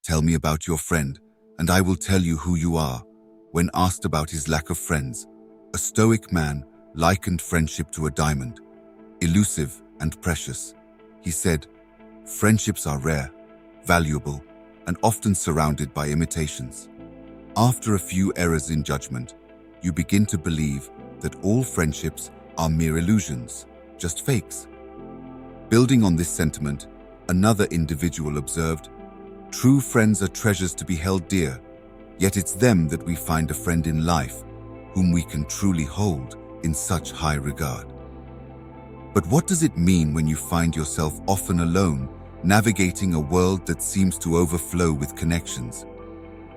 "Tell me about your friend, and I will tell you who you are." When asked about his lack of friends, a Stoic man likened friendship to a diamond, elusive and precious. He said, "Friendships are rare, valuable, and often surrounded by imitations. After a few errors in judgment, you begin to believe that all friendships are mere illusions, just fakes." Building on this sentiment, another individual observed, "True friends are treasures to be held dear, yet it's them that we find a friend in life whom we can truly hold in such high regard." But what does it mean when you find yourself often alone, navigating a world that seems to overflow with connections?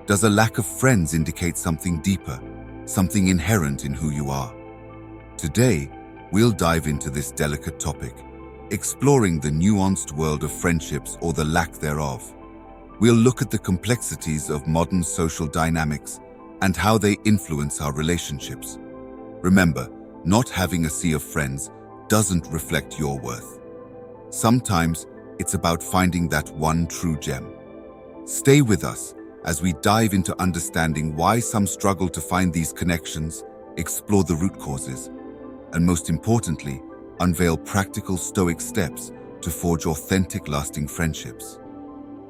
Does a lack of friends indicate something deeper, something inherent in who you are? Today, we'll dive into this delicate topic, exploring the nuanced world of friendships or the lack thereof. We'll look at the complexities of modern social dynamics and how they influence our relationships. Remember, not having a sea of friends doesn't reflect your worth. Sometimes it's about finding that one true gem. Stay with us as we dive into understanding why some struggle to find these connections, explore the root causes, and most importantly, unveil practical Stoic steps to forge authentic, lasting friendships.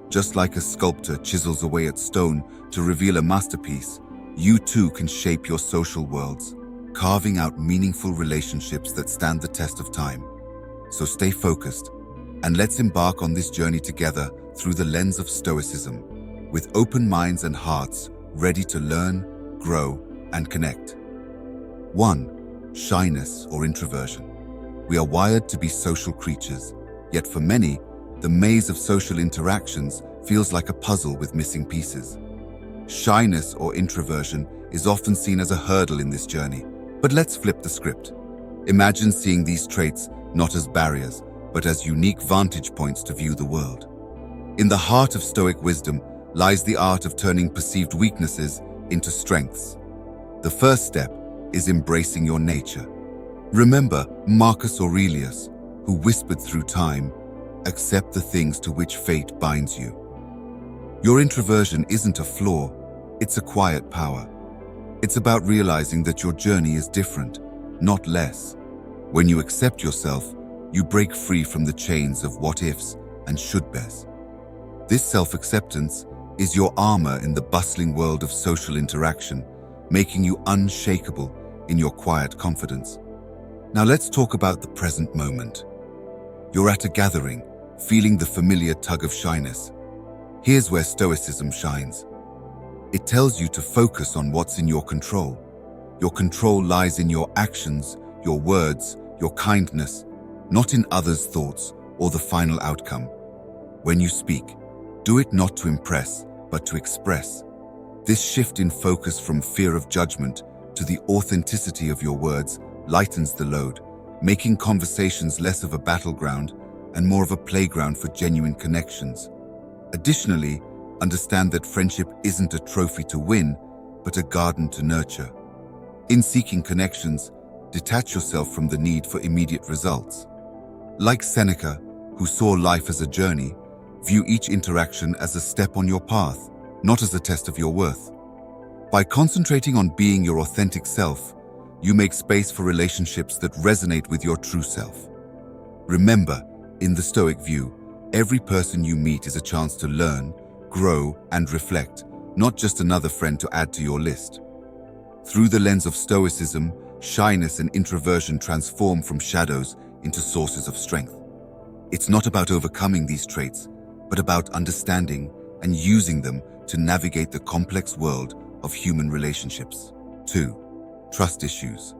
Just like a sculptor chisels away at stone to reveal a masterpiece, you too can shape your social worlds, carving out meaningful relationships that stand the test of time. So stay focused, and let's embark on this journey together through the lens of Stoicism, with open minds and hearts ready to learn, grow, and connect. 1. Shyness or introversion. We are wired to be social creatures, yet for many, the maze of social interactions feels like a puzzle with missing pieces. Shyness or introversion is often seen as a hurdle in this journey, but let's flip the script. Imagine seeing these traits not as barriers, but as unique vantage points to view the world. In the heart of Stoic wisdom lies the art of turning perceived weaknesses into strengths. The first step is embracing your nature. Remember Marcus Aurelius, who whispered through time, "Accept the things to which fate binds you." Your introversion isn't a flaw, it's a quiet power. It's about realizing that your journey is different, not less. When you accept yourself, you break free from the chains of what-ifs and should-bes. This self-acceptance is your armor in the bustling world of social interaction, making you unshakable in your quiet confidence. Now let's talk about the present moment. You're at a gathering, feeling the familiar tug of shyness. Here's where Stoicism shines. It tells you to focus on what's in your control. Your control lies in your actions, your words, your kindness, not in others' thoughts or the final outcome. When you speak, do it not to impress, but to express. This shift in focus from fear of judgment to the authenticity of your words lightens the load, making conversations less of a battleground and more of a playground for genuine connections. Additionally, understand that friendship isn't a trophy to win, but a garden to nurture. In seeking connections, detach yourself from the need for immediate results. Like Seneca, who saw life as a journey, view each interaction as a step on your path, not as a test of your worth. By concentrating on being your authentic self, you make space for relationships that resonate with your true self. Remember, in the Stoic view, every person you meet is a chance to learn, grow, and reflect, not just another friend to add to your list. Through the lens of Stoicism, shyness and introversion transform from shadows into sources of strength. It's not about overcoming these traits, but about understanding and using them to navigate the complex world of human relationships. 2. Trust issues.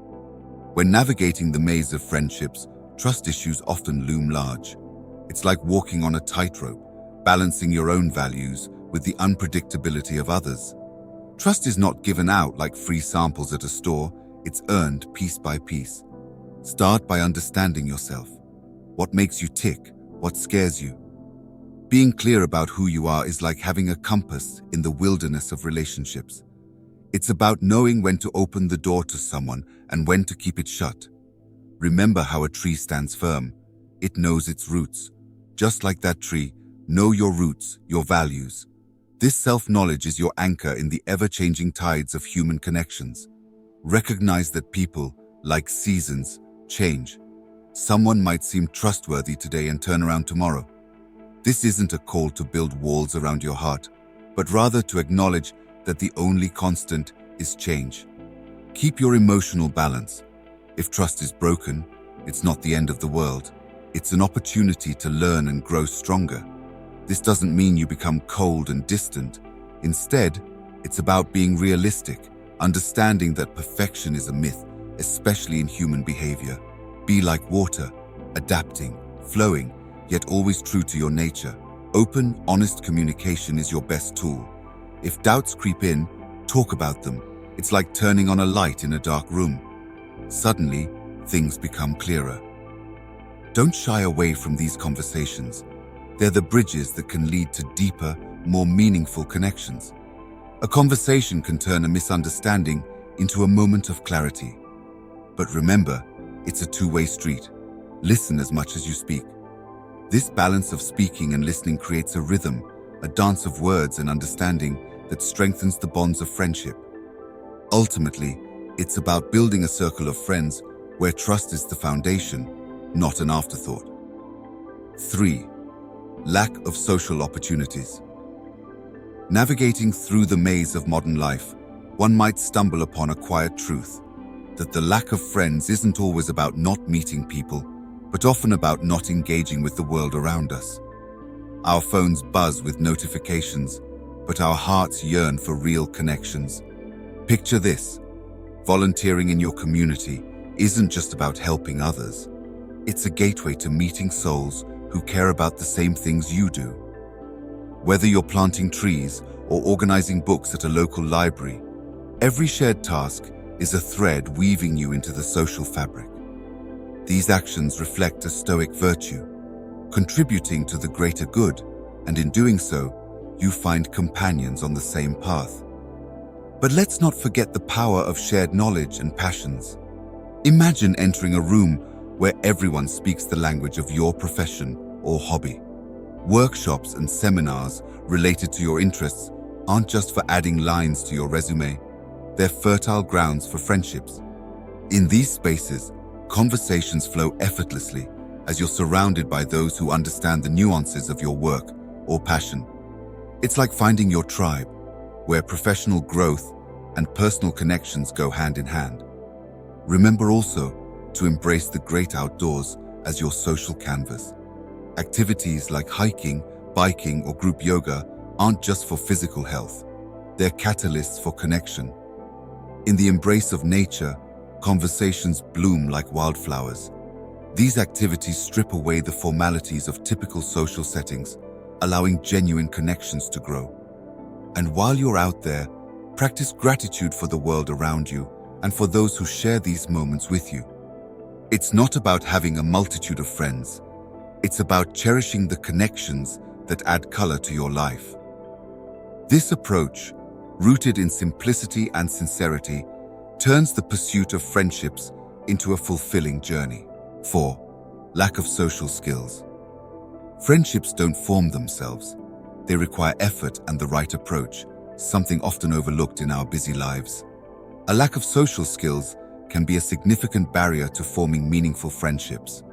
When navigating the maze of friendships, trust issues often loom large. It's like walking on a tightrope, balancing your own values with the unpredictability of others. Trust is not given out like free samples at a store, it's earned piece by piece. Start by understanding yourself. What makes you tick? What scares you? Being clear about who you are is like having a compass in the wilderness of relationships. It's about knowing when to open the door to someone and when to keep it shut. Remember how a tree stands firm. It knows its roots. Just like that tree, know your roots, your values. This self-knowledge is your anchor in the ever-changing tides of human connections. Recognize that people, like seasons, change. Someone might seem trustworthy today and turn around tomorrow. This isn't a call to build walls around your heart, but rather to acknowledge that the only constant is change. Keep your emotional balance. If trust is broken, it's not the end of the world. It's an opportunity to learn and grow stronger. This doesn't mean you become cold and distant. Instead, it's about being realistic, understanding that perfection is a myth, especially in human behavior. Be like water, adapting, flowing, yet always true to your nature. Open, honest communication is your best tool. If doubts creep in, talk about them. It's like turning on a light in a dark room. Suddenly, things become clearer. Don't shy away from these conversations. They're the bridges that can lead to deeper, more meaningful connections. A conversation can turn a misunderstanding into a moment of clarity. But remember, it's a two-way street. Listen as much as you speak. This balance of speaking and listening creates a rhythm, a dance of words and understanding that strengthens the bonds of friendship. Ultimately, it's about building a circle of friends where trust is the foundation, not an afterthought. 3. Lack of social opportunities. Navigating through the maze of modern life, one might stumble upon a quiet truth, that the lack of friends isn't always about not meeting people, but often about not engaging with the world around us. Our phones buzz with notifications, but our hearts yearn for real connections. Picture this: volunteering in your community isn't just about helping others. It's a gateway to meeting souls who care about the same things you do. Whether you're planting trees or organizing books at a local library, every shared task is a thread weaving you into the social fabric. These actions reflect a Stoic virtue, contributing to the greater good, and in doing so, you find companions on the same path. But let's not forget the power of shared knowledge and passions. Imagine entering a room where everyone speaks the language of your profession or hobby. Workshops and seminars related to your interests aren't just for adding lines to your resume, they're fertile grounds for friendships. In these spaces, conversations flow effortlessly as you're surrounded by those who understand the nuances of your work or passion. It's like finding your tribe, where professional growth and personal connections go hand in hand. Remember also to embrace the great outdoors as your social canvas. Activities like hiking, biking, or group yoga aren't just for physical health. They're catalysts for connection. In the embrace of nature, conversations bloom like wildflowers. These activities strip away the formalities of typical social settings, allowing genuine connections to grow. And while you're out there, practice gratitude for the world around you and for those who share these moments with you. It's not about having a multitude of friends. It's about cherishing the connections that add color to your life. This approach, rooted in simplicity and sincerity, turns the pursuit of friendships into a fulfilling journey. 4. Lack of social skills. Friendships don't form themselves. They require effort and the right approach, something often overlooked in our busy lives. A lack of social skills can be a significant barrier to forming meaningful friendships.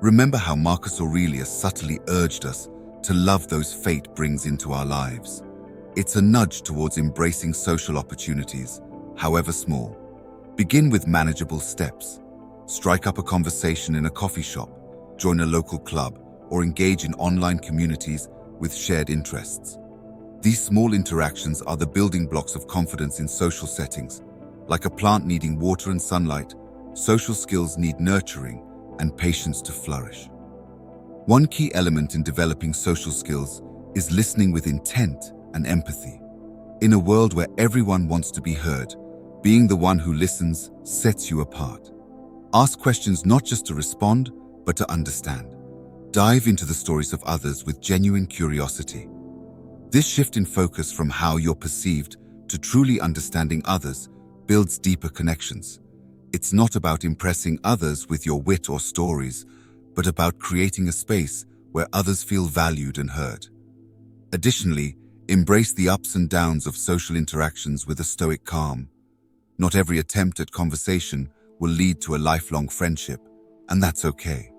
Remember how Marcus Aurelius subtly urged us to love those fate brings into our lives. It's a nudge towards embracing social opportunities, however small. Begin with manageable steps. Strike up a conversation in a coffee shop, join a local club, or engage in online communities with shared interests. These small interactions are the building blocks of confidence in social settings. Like a plant needing water and sunlight, social skills need nurturing and patience to flourish. One key element in developing social skills is listening with intent and empathy. In a world where everyone wants to be heard, being the one who listens sets you apart. Ask questions not just to respond, but to understand. Dive into the stories of others with genuine curiosity. This shift in focus from how you're perceived to truly understanding others builds deeper connections. It's not about impressing others with your wit or stories, but about creating a space where others feel valued and heard. Additionally, Embrace the ups and downs of social interactions with a stoic calm. Not every attempt at conversation will lead to a lifelong friendship, and that's okay.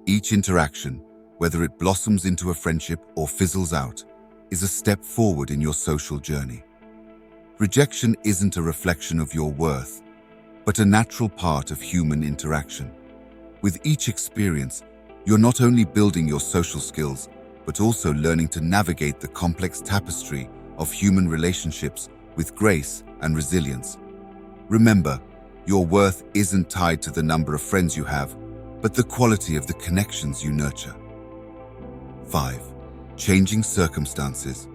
Each interaction, whether it blossoms into a friendship or fizzles out, is a step forward in your social journey. Rejection isn't a reflection of your worth, but a natural part of human interaction. With each experience, you're not only building your social skills, but also learning to navigate the complex tapestry of human relationships with grace and resilience. Remember, your worth isn't tied to the number of friends you have, but the quality of the connections you nurture. 5. Changing circumstances.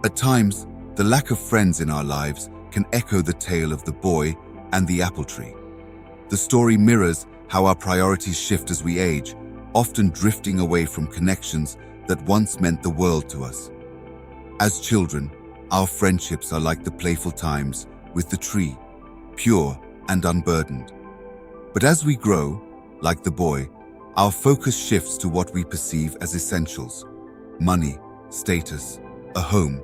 At times, the lack of friends in our lives can echo the tale of the boy and the apple tree. The story mirrors how our priorities shift as we age, often drifting away from connections that once meant the world to us. As children, our friendships are like the playful times with the tree, pure and unburdened. But as we grow, like the boy, our focus shifts to what we perceive as essentials: money, status, a home.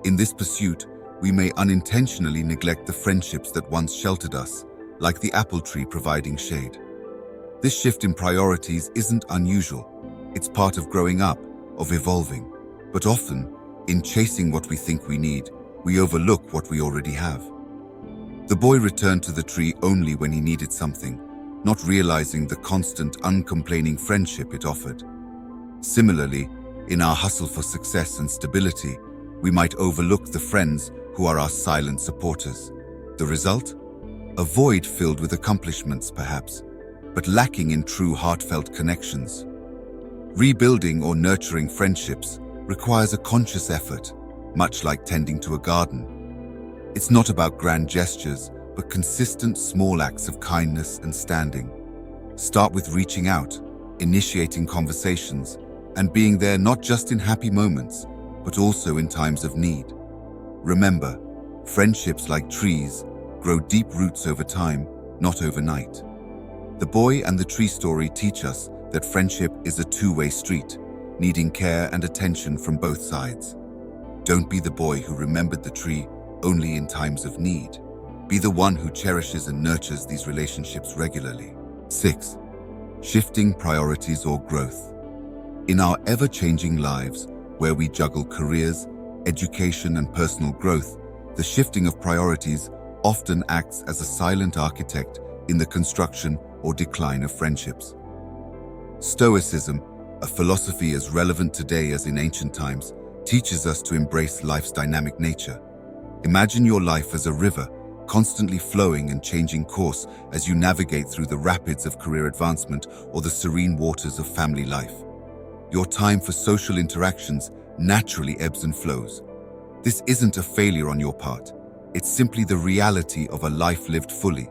In this pursuit, we may unintentionally neglect the friendships that once sheltered us, like the apple tree providing shade. This shift in priorities isn't unusual. It's part of growing up, of evolving. But often, in chasing what we think we need, we overlook what we already have. The boy returned to the tree only when he needed something, not realizing the constant, uncomplaining friendship it offered. Similarly, in our hustle for success and stability, we might overlook the friends who are our silent supporters. The result? A void filled with accomplishments, perhaps, but lacking in true heartfelt connections. Rebuilding or nurturing friendships requires a conscious effort, much like tending to a garden. It's not about grand gestures, but consistent small acts of kindness and standing. Start with reaching out, initiating conversations, and being there not just in happy moments, but also in times of need. Remember, friendships, like trees, grow deep roots over time, not overnight. The boy and the tree story teach us that friendship is a two-way street, needing care and attention from both sides. Don't be the boy who remembered the tree only in times of need. Be the one who cherishes and nurtures these relationships regularly. 6. Shifting priorities or growth. In our ever-changing lives, where we juggle careers, education, and personal growth, the shifting of priorities often acts as a silent architect in the construction or decline of friendships. Stoicism, a philosophy as relevant today as in ancient times, teaches us to embrace life's dynamic nature. Imagine your life as a river, constantly flowing and changing course as you navigate through the rapids of career advancement or the serene waters of family life. Your time for social interactions naturally ebbs and flows. This isn't a failure on your part. It's simply the reality of a life lived fully.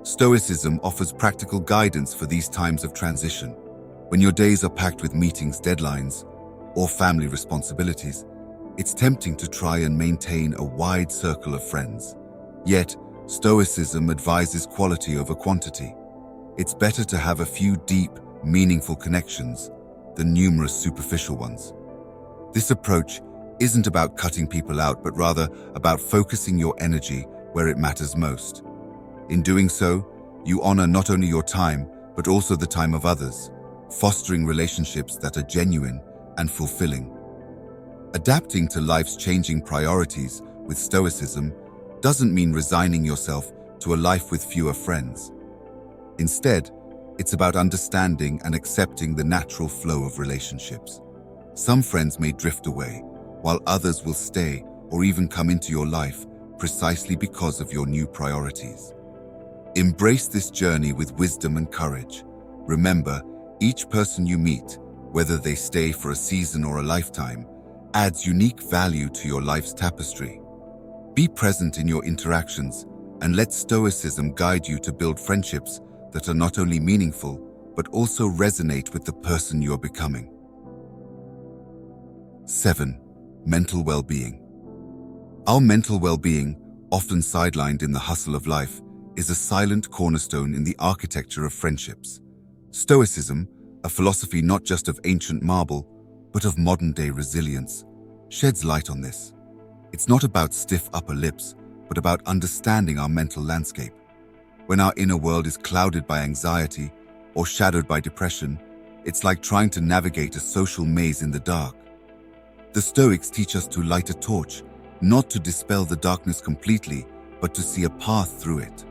Stoicism offers practical guidance for these times of transition. When your days are packed with meetings, deadlines, or family responsibilities, it's tempting to try and maintain a wide circle of friends. Yet, Stoicism advises quality over quantity. It's better to have a few deep, meaningful connections than numerous superficial ones. This approach isn't about cutting people out, but rather about focusing your energy where it matters most. In doing so, you honor not only your time, but also the time of others, fostering relationships that are genuine and fulfilling. Adapting to life's changing priorities with Stoicism doesn't mean resigning yourself to a life with fewer friends. Instead, it's about understanding and accepting the natural flow of relationships. Some friends may drift away, while others will stay or even come into your life precisely because of your new priorities. Embrace this journey with wisdom and courage. Remember, each person you meet, whether they stay for a season or a lifetime, adds unique value to your life's tapestry. Be present in your interactions and let Stoicism guide you to build friendships that are not only meaningful, but also resonate with the person you're becoming. 7. Mental well-being. Our mental well-being, often sidelined in the hustle of life, is a silent cornerstone in the architecture of friendships. Stoicism, a philosophy not just of ancient marble, but of modern-day resilience, sheds light on this. It's not about stiff upper lips, but about understanding our mental landscape. When our inner world is clouded by anxiety or shadowed by depression, it's like trying to navigate a social maze in the dark. The Stoics teach us to light a torch, not to dispel the darkness completely, but to see a path through it.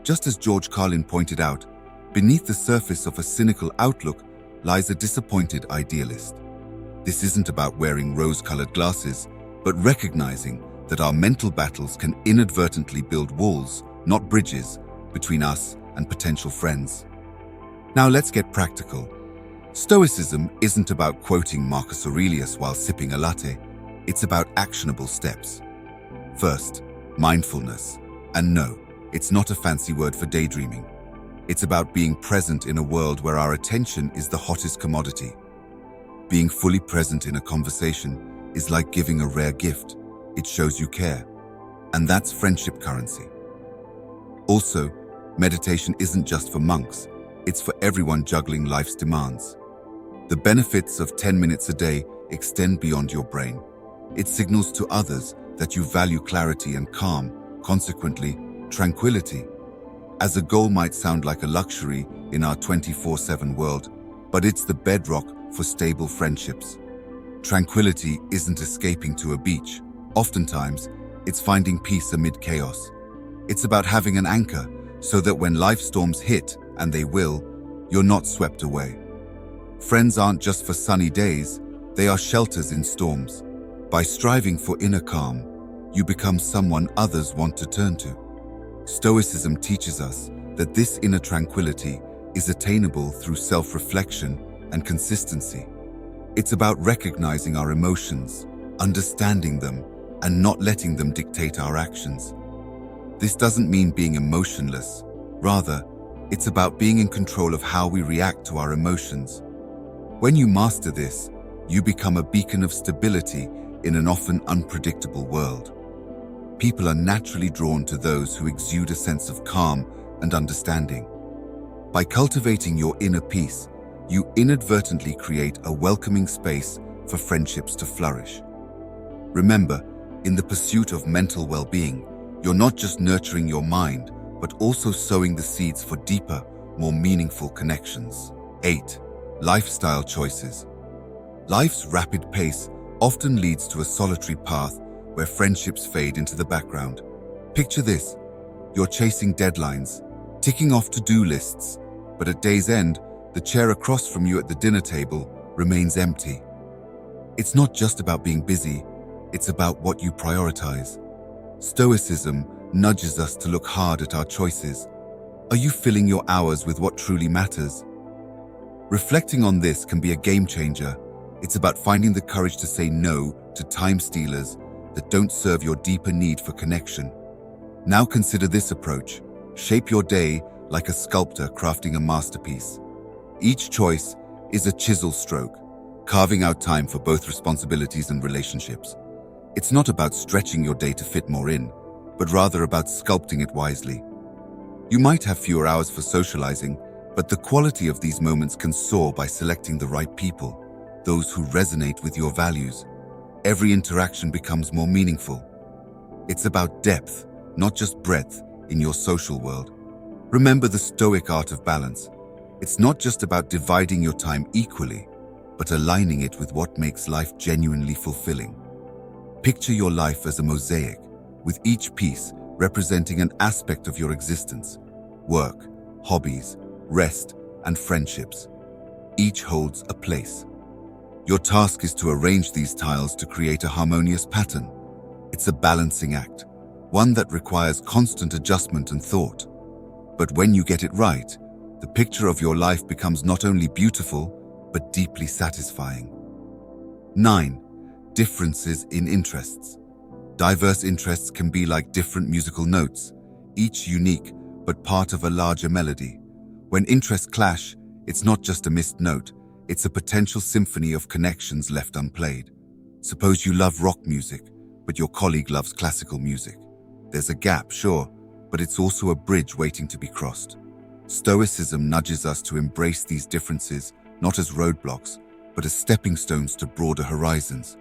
Just as George Carlin pointed out, beneath the surface of a cynical outlook lies a disappointed idealist. This isn't about wearing rose-colored glasses, but recognizing that our mental battles can inadvertently build walls, not bridges, between us and potential friends. Now let's get practical. Stoicism isn't about quoting Marcus Aurelius while sipping a latte. It's about actionable steps. First, mindfulness. And no, it's not a fancy word for daydreaming. It's about being present in a world where our attention is the hottest commodity. Being fully present in a conversation is like giving a rare gift. It shows you care. And that's friendship currency. Also, meditation isn't just for monks. It's for everyone juggling life's demands. The benefits of 10 minutes a day extend beyond your brain. It signals to others that you value clarity and calm, consequently, tranquility. As a goal might sound like a luxury in our 24/7 world, but it's the bedrock for stable friendships. Tranquility isn't escaping to a beach. Oftentimes, it's finding peace amid chaos. It's about having an anchor so that when life storms hit, and they will, you're not swept away. Friends aren't just for sunny days, they are shelters in storms. By striving for inner calm, you become someone others want to turn to. Stoicism teaches us that this inner tranquility is attainable through self-reflection and consistency. It's about recognizing our emotions, understanding them, and not letting them dictate our actions. This doesn't mean being emotionless. Rather, it's about being in control of how we react to our emotions. When you master this, you become a beacon of stability in an often unpredictable world. People are naturally drawn to those who exude a sense of calm and understanding. By cultivating your inner peace, you inadvertently create a welcoming space for friendships to flourish. Remember, in the pursuit of mental well-being, you're not just nurturing your mind, but also sowing the seeds for deeper, more meaningful connections. 8. Lifestyle choices. Life's rapid pace often leads to a solitary path where friendships fade into the background. Picture this: you're chasing deadlines, ticking off to-do lists, but at day's end, the chair across from you at the dinner table remains empty. It's not just about being busy, it's about what you prioritize. Stoicism nudges us to look hard at our choices. Are you filling your hours with what truly matters? Reflecting on this can be a game changer. It's about finding the courage to say no to time stealers that don't serve your deeper need for connection. Now consider this approach. Shape your day like a sculptor crafting a masterpiece. Each choice is a chisel stroke, carving out time for both responsibilities and relationships. It's not about stretching your day to fit more in, but rather about sculpting it wisely. You might have fewer hours for socializing, but the quality of these moments can soar by selecting the right people, those who resonate with your values. Every interaction becomes more meaningful. It's about depth, not just breadth, in your social world. Remember the Stoic art of balance. It's not just about dividing your time equally, but aligning it with what makes life genuinely fulfilling. Picture your life as a mosaic, with each piece representing an aspect of your existence: work, hobbies, rest, and friendships. Each holds a place. Your task is to arrange these tiles to create a harmonious pattern. It's a balancing act, one that requires constant adjustment and thought. But when you get it right, the picture of your life becomes not only beautiful, but deeply satisfying. 9. Differences in interests. Diverse interests can be like different musical notes, each unique but part of a larger melody. When interests clash, it's not just a missed note, it's a potential symphony of connections left unplayed. Suppose you love rock music, but your colleague loves classical music. There's a gap, sure, but it's also a bridge waiting to be crossed. Stoicism nudges us to embrace these differences not as roadblocks, but as stepping stones to broader horizons.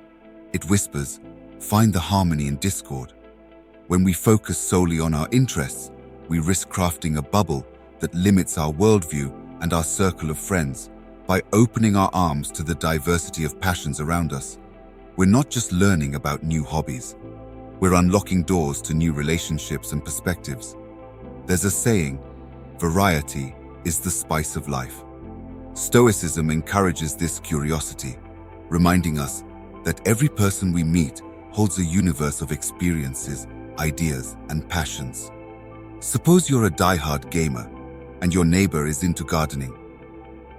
It whispers, find the harmony in discord. When we focus solely on our interests, we risk crafting a bubble that limits our worldview and our circle of friends. By opening our arms to the diversity of passions around us, we're not just learning about new hobbies, we're unlocking doors to new relationships and perspectives. There's a saying, variety is the spice of life. Stoicism encourages this curiosity, reminding us that every person we meet holds a universe of experiences, ideas, and passions. Suppose you're a die-hard gamer and your neighbor is into gardening.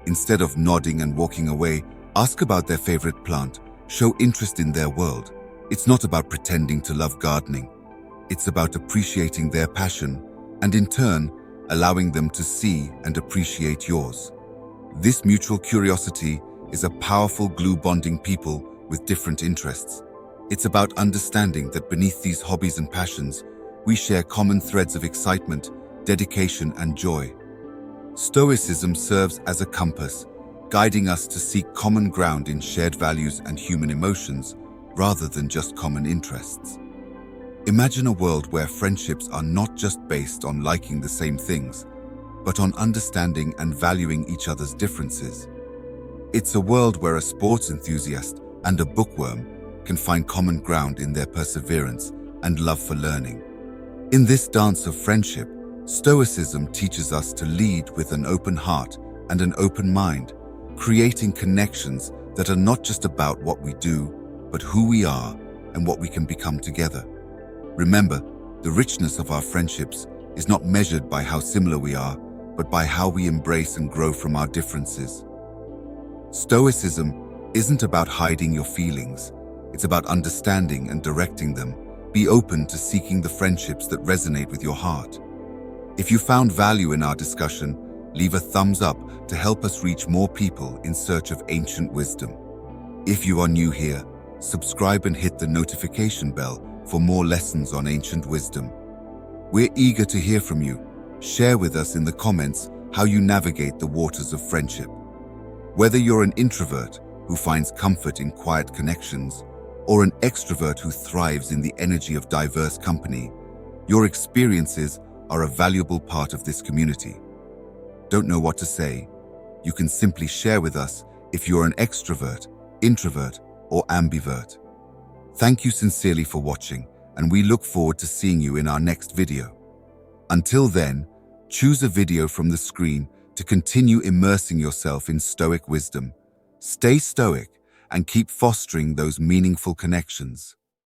Instead of nodding and walking away, ask about their favorite plant, show interest in their world. It's not about pretending to love gardening. It's about appreciating their passion and in turn, allowing them to see and appreciate yours. This mutual curiosity is a powerful glue bonding people with different interests. It's about understanding that beneath these hobbies and passions, we share common threads of excitement, dedication, and joy. Stoicism serves as a compass, guiding us to seek common ground in shared values and human emotions, rather than just common interests. Imagine a world where friendships are not just based on liking the same things, but on understanding and valuing each other's differences. It's a world where a sports enthusiast and a bookworm can find common ground in their perseverance and love for learning. In this dance of friendship, Stoicism teaches us to lead with an open heart and an open mind, creating connections that are not just about what we do, but who we are and what we can become together. Remember, the richness of our friendships is not measured by how similar we are, but by how we embrace and grow from our differences. Stoicism isn't about hiding your feelings. It's about understanding and directing them. Be open to seeking the friendships that resonate with your heart. If you found value in our discussion, leave a thumbs up to help us reach more people in search of ancient wisdom. If you are new here, subscribe and hit the notification bell for more lessons on ancient wisdom. We're eager to hear from you. Share with us in the comments how you navigate the waters of friendship. Whether you're an introvert who finds comfort in quiet connections, or an extrovert who thrives in the energy of diverse company, your experiences are a valuable part of this community. Don't know what to say? You can simply share with us if you're an extrovert, introvert, or ambivert. Thank you sincerely for watching, and we look forward to seeing you in our next video. Until then, choose a video from the screen to continue immersing yourself in Stoic wisdom. Stay Stoic and keep fostering those meaningful connections.